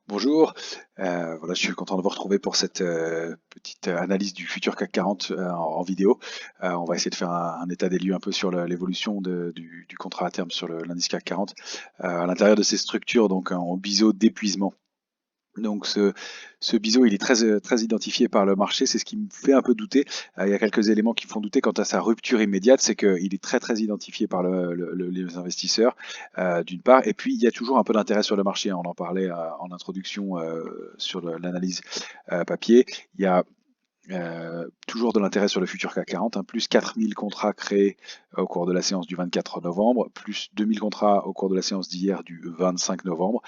Bonjour, voilà, je suis content de vous retrouver pour cette petite analyse du futur CAC 40 en vidéo. On va essayer de faire un état des lieux un peu sur l'évolution du contrat à terme sur l'indice CAC 40 à l'intérieur de ces structures, donc en biseau d'épuisement. Donc ce biseau, il est très identifié par le marché, c'est ce qui me fait un peu douter. Il y a quelques éléments qui font douter quant à sa rupture immédiate, c'est qu'il est très identifié par les investisseurs, d'une part, et puis il y a toujours un peu d'intérêt sur le marché, hein. On en parlait en introduction sur l'analyse papier. Il y a toujours de l'intérêt sur le futur CAC 40, hein, plus 4000 contrats créés au cours de la séance du 24 novembre, plus 2000 contrats au cours de la séance d'hier du 25 novembre.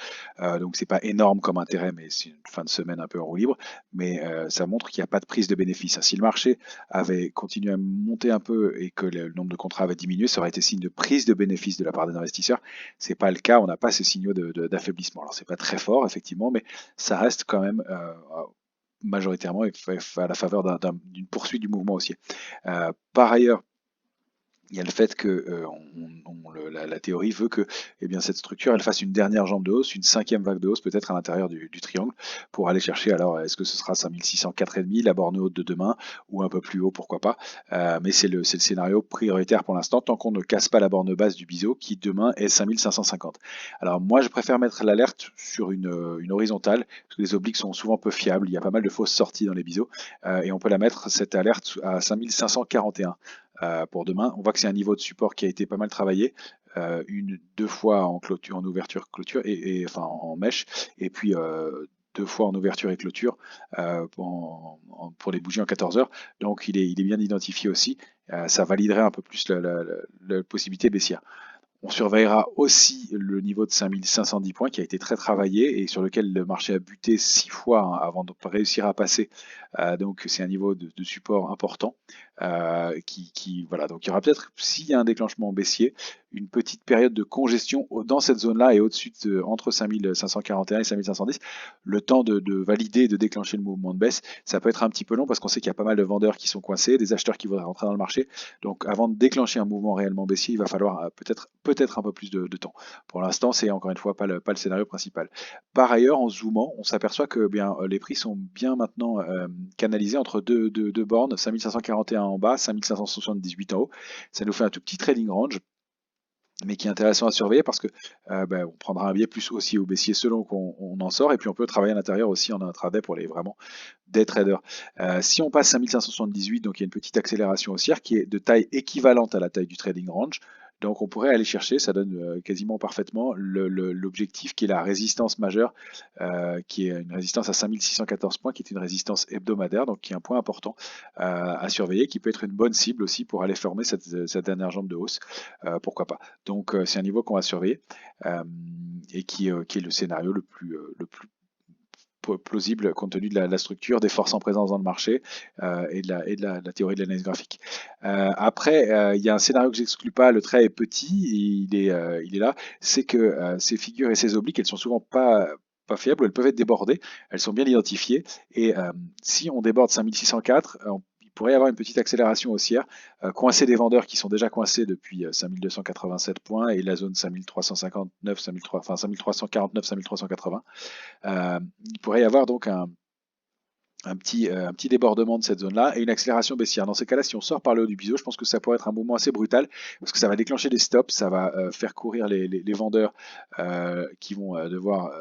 Donc c'est pas énorme comme intérêt, mais c'est une fin de semaine un peu en roue libre. Mais ça montre qu'il n'y a pas de prise de bénéfice. Si le marché avait continué à monter un peu et que le nombre de contrats avait diminué, ça aurait été signe de prise de bénéfice de la part des investisseurs. C'est pas le cas, on n'a pas ces signaux d'affaiblissement. Alors c'est pas très fort effectivement, mais ça reste quand même majoritairement à la faveur d'une poursuite du mouvement haussier. Par ailleurs, il y a le fait que la théorie veut que cette structure elle fasse une dernière jambe de hausse, une cinquième vague de hausse peut-être à l'intérieur du triangle pour aller chercher. Alors est-ce que ce sera 5604,5 la borne haute de demain ou un peu plus haut, pourquoi pas. Mais c'est le scénario prioritaire pour l'instant tant qu'on ne casse pas la borne basse du biseau qui demain est 5550. Alors moi je préfère mettre l'alerte sur une horizontale parce que les obliques sont souvent peu fiables, il y a pas mal de fausses sorties dans les biseaux et on peut la mettre cette alerte à 5541. Pour demain. On voit que c'est un niveau de support qui a été pas mal travaillé, deux fois en clôture, en ouverture, clôture enfin en mèche, et puis deux fois en ouverture et clôture pour les bougies en 14 heures. Donc il est bien identifié aussi. Ça validerait un peu plus la possibilité baissière. On surveillera aussi le niveau de 5510 points qui a été très travaillé et sur lequel le marché a buté 6 fois, hein, avant de réussir à passer. Donc c'est un niveau de support important. Voilà. Donc il y aura peut-être, s'il y a un déclenchement baissier, une petite période de congestion dans cette zone-là et au-dessus entre 5541 et 5510, le temps de valider et de déclencher le mouvement de baisse. Ça peut être un petit peu long parce qu'on sait qu'il y a pas mal de vendeurs qui sont coincés, des acheteurs qui voudraient rentrer dans le marché. Donc avant de déclencher un mouvement réellement baissier, il va falloir peut-être un peu plus de temps. Pour l'instant, c'est encore une fois pas le scénario principal. Par ailleurs, en zoomant, on s'aperçoit que les prix sont bien maintenant canalisés entre deux bornes, 5541 en bas, 5578 en haut. Ça nous fait un tout petit trading range, mais qui est intéressant à surveiller parce que on prendra un biais plus haussier ou baissier selon qu'on en sort, et puis on peut travailler à l'intérieur aussi en intraday pour les vraiment des traders. Si on passe 5578, donc il y a une petite accélération haussière qui est de taille équivalente à la taille du trading range. Donc on pourrait aller chercher, ça donne quasiment parfaitement l'objectif qui est la résistance majeure, qui est une résistance à 5614 points, qui est une résistance hebdomadaire, donc qui est un point important à surveiller, qui peut être une bonne cible aussi pour aller former cette dernière jambe de hausse, pourquoi pas. Donc c'est un niveau qu'on va surveiller et qui est le scénario le plus plausible compte tenu de la structure, des forces en présence dans le marché et de la théorie de l'analyse graphique. Après, il y a un scénario que j'exclus pas, le trait est petit, il est là, c'est que ces figures et ces obliques, elles sont souvent pas fiables, elles peuvent être débordées, elles sont bien identifiées, et si on déborde 5604, il pourrait y avoir une petite accélération haussière, coincer des vendeurs qui sont déjà coincés depuis 5287 points et la zone 5359, 5349, 5380. Il pourrait y avoir donc un petit débordement de cette zone-là et une accélération baissière. Dans ces cas-là, si on sort par le haut du biseau, je pense que ça pourrait être un mouvement assez brutal parce que ça va déclencher des stops, ça va faire courir les vendeurs qui vont devoir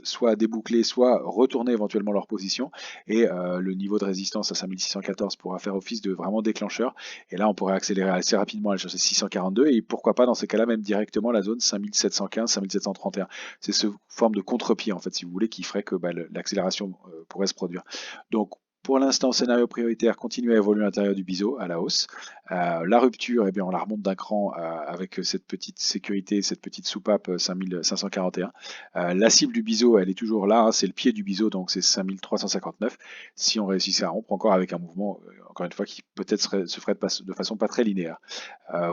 soit déboucler, soit retourner éventuellement leur position, et le niveau de résistance à 5614 pourra faire office de vraiment déclencheur, et là on pourrait accélérer assez rapidement à aller chercher 642 et pourquoi pas dans ces cas-là même directement la zone 5715, 5731. C'est ce forme de contre-pied en fait, si vous voulez, qui ferait que l'accélération pourrait se produire. Donc pour l'instant, scénario prioritaire, continuer à évoluer à l'intérieur du biseau à la hausse. La rupture, on la remonte d'un cran avec cette petite sécurité, cette petite soupape 5541. La cible du biseau, elle est toujours là, hein, c'est le pied du biseau, donc c'est 5359. Si on réussissait à rompre encore avec un mouvement, encore une fois, qui peut-être se ferait de façon pas très linéaire.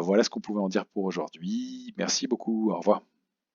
Voilà ce qu'on pouvait en dire pour aujourd'hui. Merci beaucoup, au revoir.